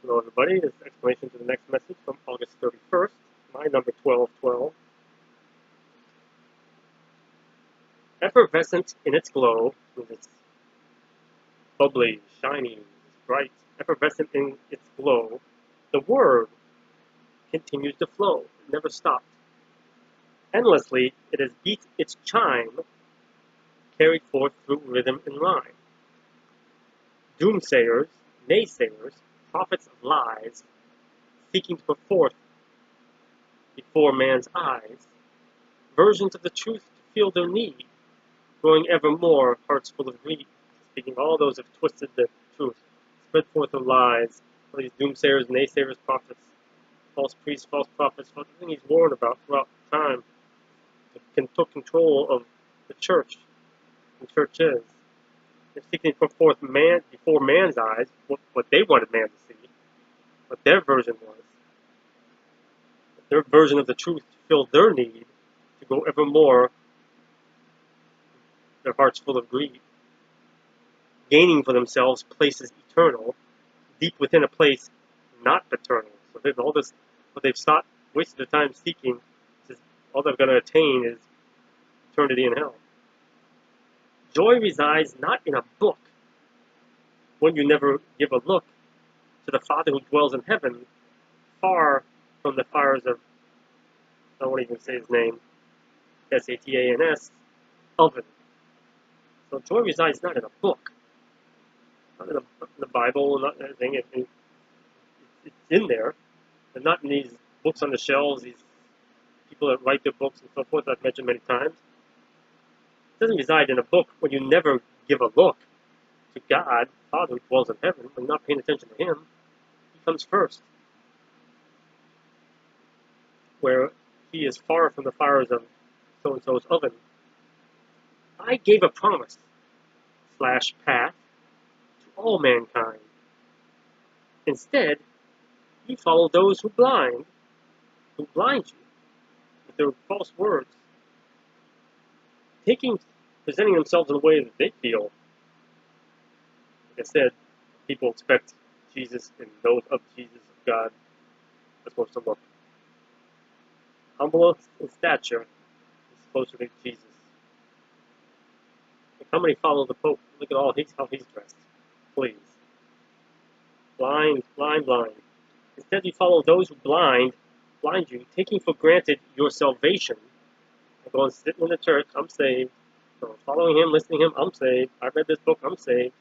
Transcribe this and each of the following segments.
Hello, everybody. This is explanation to the next message from August 31st, my number 1212. Effervescent in its glow, with its bubbly, shiny, bright, effervescent in its glow, the word continues to flow, never stopped. Endlessly, it has beat its chime, carried forth through rhythm and rhyme. Doomsayers, naysayers, prophets of lies, seeking to put forth before man's eyes versions of the truth to feel their need, growing ever more hearts full of greed, speaking all those who have twisted the truth, spread forth the lies, all these doomsayers, naysayers, prophets, false priests, false prophets, everything he's warned about throughout time, took control of the church, and church is. They're seeking to put forth man before man's eyes what they wanted man to see, what their version was, their version of the truth to fill their need, to go ever more, their hearts full of greed, gaining for themselves places eternal, deep within a place not paternal. So they've all this, what they've sought, wasted their time seeking, is all they're going to attain is eternity in hell. Joy resides not in a book, when you never give a look to the Father who dwells in heaven, far from the fires of, I won't even say his name, Satan, oven. So joy resides not in a book, not in the Bible, not anything. It's in there, but not in these books on the shelves, these people that write their books and so forth that I've mentioned many times. It doesn't reside in a book when you never give a look to God, Father who dwells in heaven, when you're not paying attention to Him. He comes first, where He is far from the fires of so-and-so's oven. I gave a promise, / path, to all mankind. Instead, you follow those who blind you with their false words, presenting themselves in a way that they feel. Like I said, people expect Jesus and those of Jesus, of God, are supposed to look. Humble in stature is supposed to be Jesus. Like how many follow the Pope? Look at how he's dressed. Please. Blind. Instead, you follow those who blind you, taking for granted your salvation. I go and sit in the church, I'm saved. So following him, listening to him, I'm saved. I read this book, I'm saved.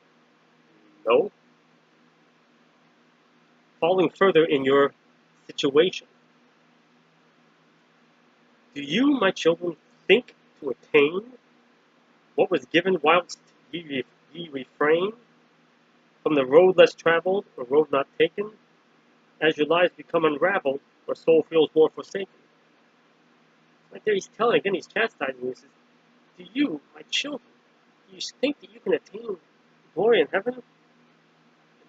No. Falling further in your situation. Do you, my children, think to attain what was given whilst ye refrain from the road less traveled or road not taken, as your lives become unraveled or soul feels more forsaken? Right there he's telling, again, he's chastising you. He says, do you, my children, do you think that you can attain glory in heaven?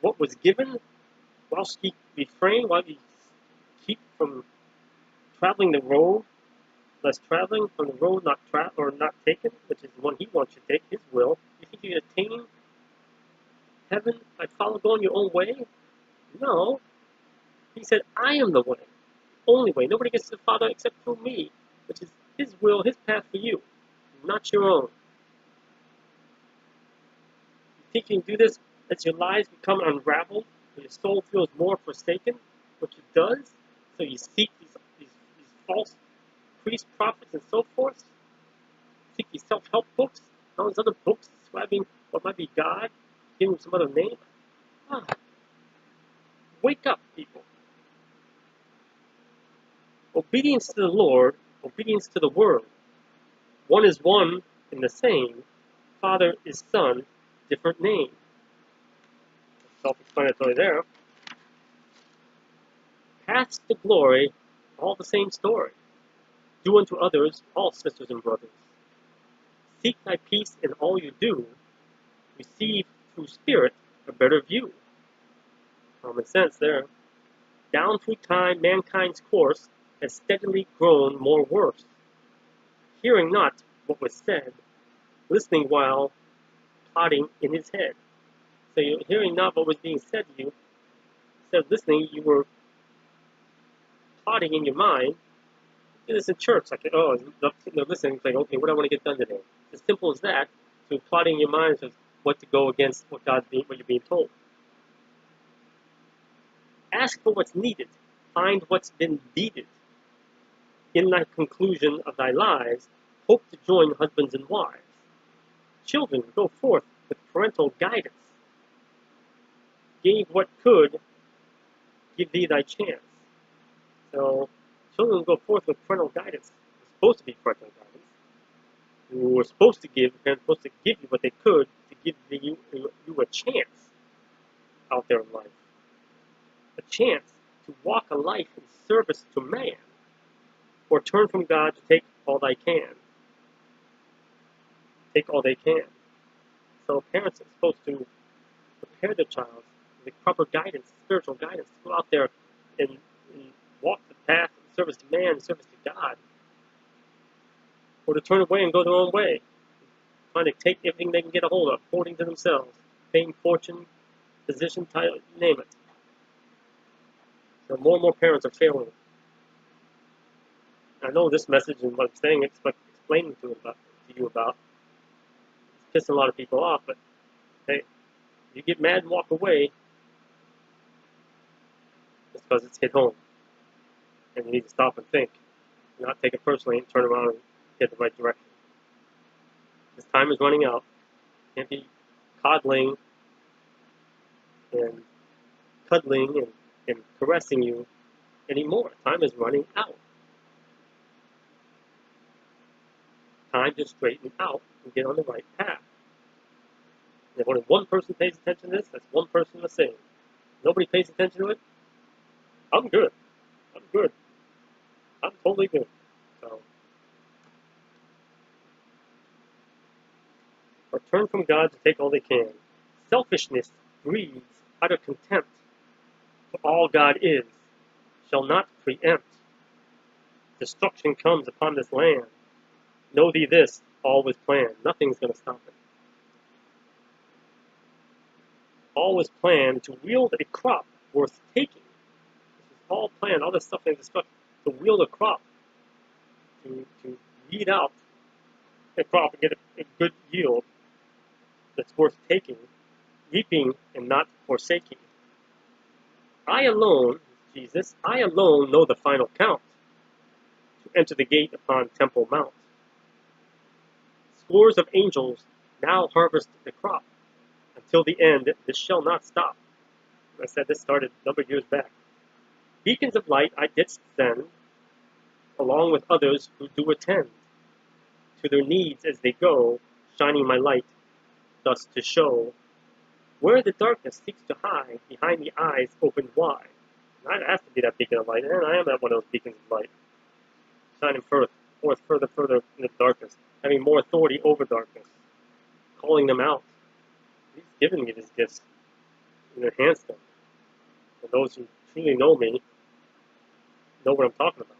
What was given whilst ye refrain, while ye keep from traveling the road less traveling, from the road not taken, which is the one he wants you to take, his will? You think you can attain heaven by going your own way? No. He said, I am the way, only way. Nobody gets to the Father except through me, which is his will, his path for you, not your own. You think you can do this as your lives become unraveled, and your soul feels more forsaken, which it does? So you seek these false priests, prophets, and so forth? Seek these self-help books, all these other books describing what might be God, giving some other name? Wake up, people. Obedience to the Lord, obedience to the Word. One is one and the same. Father is Son, different name. Self-explanatory there. Paths to glory, all the same story. Do unto others, all sisters and brothers. Seek thy peace in all you do. Receive through spirit a better view. Common sense there. Down through time, mankind's course has steadily grown more worse. Hearing not what was said, listening while plotting in his head. So you're hearing not what was being said to you, Instead of listening, you were plotting in your mind. Do this in church, like, oh, they're listening, it's like, okay, what do I want to get done today? It's as simple as that, to plotting in your mind of what to go against what what you're being told. Ask for what's needed. Find what's been deeded. In thy conclusion of thy lives, hope to join husbands and wives. Children, go forth with parental guidance. Gave what could, give thee thy chance. So, children go forth with parental guidance. It's supposed to be parental guidance. You were supposed to give, the parents were supposed to give you what they could to give you a chance out there in life. A chance to walk a life in service to man, or turn from God to take all they can. Take all they can. So parents are supposed to prepare their child with proper guidance, spiritual guidance, to go out there and walk the path in service to man, in service to God, or to turn away and go their own way, trying to take everything they can get a hold of, hoarding to themselves, fame, fortune, position, title, you name it. So more and more parents are failing. I know this message and what I'm saying, explaining to you about, it's pissing a lot of people off, but hey, you get mad and walk away, it's because it's hit home. And you need to stop and think, not take it personally and turn around and get the right direction. This time is running out. You can't be coddling and cuddling and caressing you anymore. Time is running out. Time to straighten out and get on the right path. And if only one person pays attention to this, that's one person to save. Nobody pays attention to it, I'm good. I'm good. I'm totally good. So, or turn from God to take all they can. Selfishness breeds utter contempt for all God is, shall not preempt. Destruction comes upon this land. Know thee this, all was planned. Nothing's going to stop it. All was planned to wield a crop worth taking. This is all planned, all this stuff and destruction, to wield a crop, to weed out a crop and get a good yield that's worth taking, reaping and not forsaking. I alone, Jesus, I alone know the final count, to enter the gate upon Temple Mount. Scores of angels now harvest the crop. Until the end, this shall not stop. I said this started a number of years back. Beacons of light I didst send, along with others who do attend to their needs as they go, shining my light, thus to show where the darkness seeks to hide, behind the eyes opened wide. And I asked to be that beacon of light, and I am that one of those beacons of light, shining forth further in the darkness, having more authority over darkness, calling them out. He's given me these gifts and enhanced them. And those who truly know me know what I'm talking about.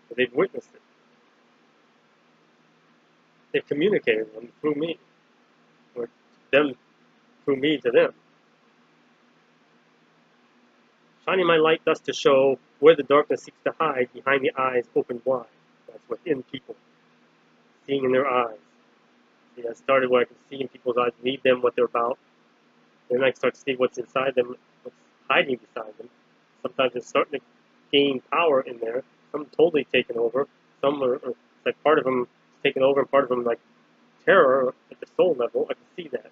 But they've witnessed it. They've communicated them through me, or them through me to them. Shining my light thus to show where the darkness seeks to hide, behind the eyes opened wide. That's within people, seeing in their eyes. See, I started where I can see in people's eyes, read them what they're about. Then I start to see what's inside them, what's hiding beside them. Sometimes it's starting to gain power in there. Some totally taken over. Some are like part of them is taken over, and part of them like terror at the soul level. I can see that,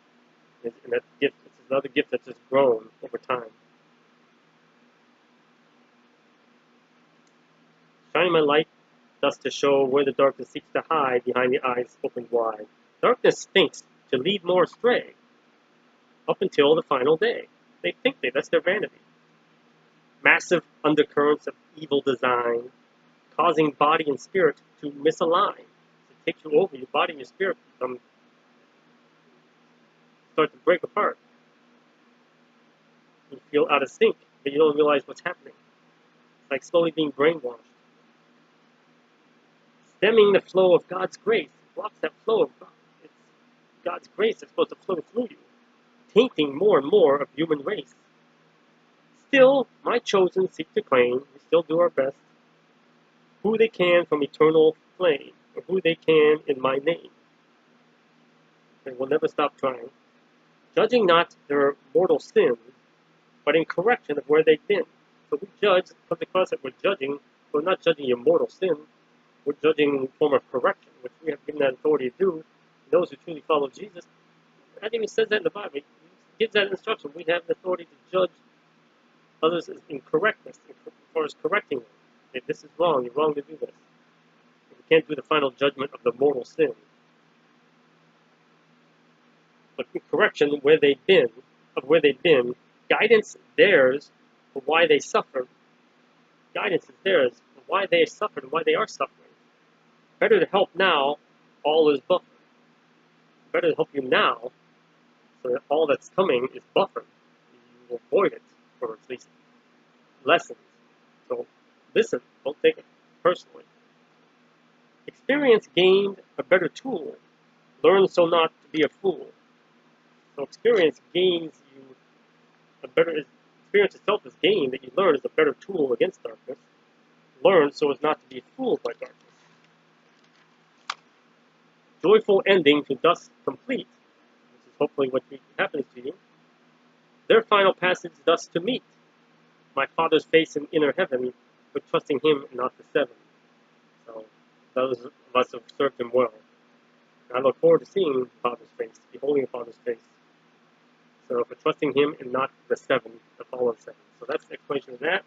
and that gift. It's another gift that's just grown over time. Shining my light thus to show where the darkness seeks to hide, behind the eyes opened wide. Darkness thinks to lead more astray, up until the final day. They think that's their vanity. Massive undercurrents of evil design, causing body and spirit to misalign. It takes you over, your body and your spirit start to break apart. You feel out of sync, but you don't realize what's happening. It's like slowly being brainwashed. Stemming the flow of God's grace, it blocks that flow of God. It's God's grace that's supposed to flow through you, tainting more and more of human race. still, my chosen seek to claim, we still do our best, who they can from eternal flame, or who they can in my name. And we'll never stop trying. Judging not their mortal sins, but in correction of where they've been. So we judge, because the concept we're judging, we're not judging your mortal sin, we're judging in form of correction, which we have given that authority to do. Those who truly follow Jesus, that even says that in the Bible. It gives that instruction. We have the authority to judge others in correctness, as far as correcting them. If this is wrong, you're wrong to do this. You can't do the final judgment of the mortal sin. But in correction where they've been, guidance theirs for why they suffer. Guidance is theirs for why they suffered and why they are suffering. Better to help now, all is buffered. Better to help you now, so that all that's coming is buffered. You will avoid it, or at least lessen. So listen, don't take it personally. Experience gained a better tool. Learn so not to be a fool. So experience gains you a better, experience itself is gained that you learn is a better tool against darkness. Learn so as not to be fooled by darkness. Joyful ending to thus complete, which is hopefully what happens to you. Their final passage thus to meet, my Father's face in inner heaven, but trusting Him and not the seven. So those of us have served Him well. And I look forward to seeing the Father's face, beholding the Father's face. So for trusting Him and not the seven, the fallen seven. So that's the explanation of that.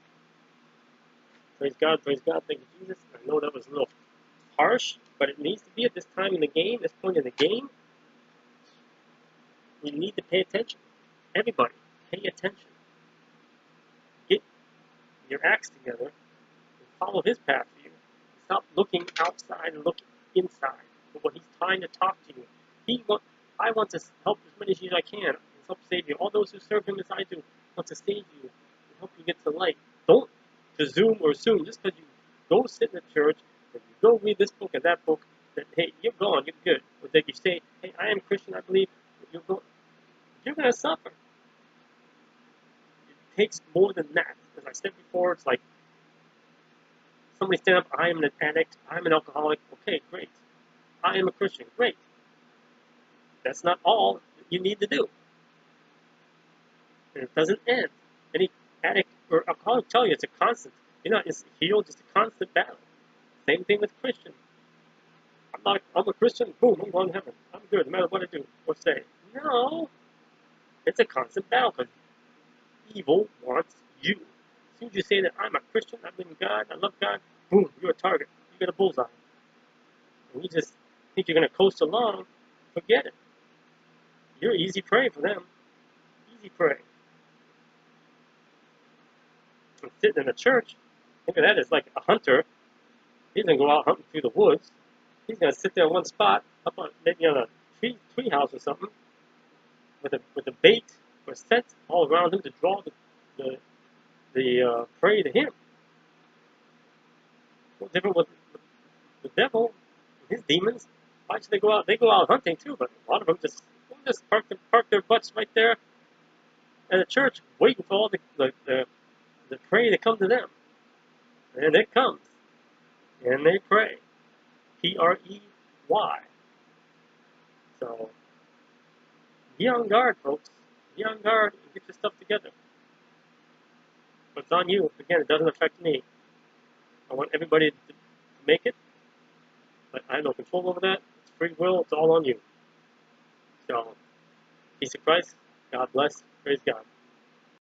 Praise God, thank you, Jesus. I know that was a little harsh, but it needs to be at this time in the game, this point in the game. We need to pay attention. Everybody, pay attention. Get your acts together and follow His path for you. Stop looking outside and look inside for what He's trying to talk to you. I want to help as many of you as I can. Help save you. All those who serve Him as I do want to save you and help you get to light. Don't presume or assume just because you go sit in the church and you go read this book and that book that, hey, you're gone, you're good. Or that you say, hey, I am Christian, I believe, you're going to suffer. It takes more than that. As I said before, it's like somebody stand up, I am an addict, I'm an alcoholic. Okay, great. I am a Christian. Great. That's not all that you need to do. And it doesn't end. Any addict or alcoholic tell you it's a constant. You're not just healed, just a constant battle. Same thing with Christian. I'm a Christian, boom, I'm going to heaven. I'm good, no matter what I do or say. No. It's a constant battle because evil wants you. As soon as you say that I'm a Christian, I believe in God, I love God, boom, you're a target. You get a bullseye. And you just think you're going to coast along, forget it. You're easy prey for them. Easy prey. And sitting in a church, think of that as like a hunter. He's going to go out hunting through the woods. He's going to sit there in one spot, up on maybe on a tree house or something, with a bait or scent all around him to draw the prey to him. What's different with the devil and his demons? Why should they go out? They go out hunting too, but a lot of them just park their butts right there at a church, waiting for all the prey to come to them. And it comes. And they pray. P-R-E-Y. So, be on guard, folks. Be on guard and get your stuff together. But it's on you. Again, it doesn't affect me. I want everybody to make it. But I have no control over that. It's free will. It's all on you. So, peace of Christ. God bless. Praise God.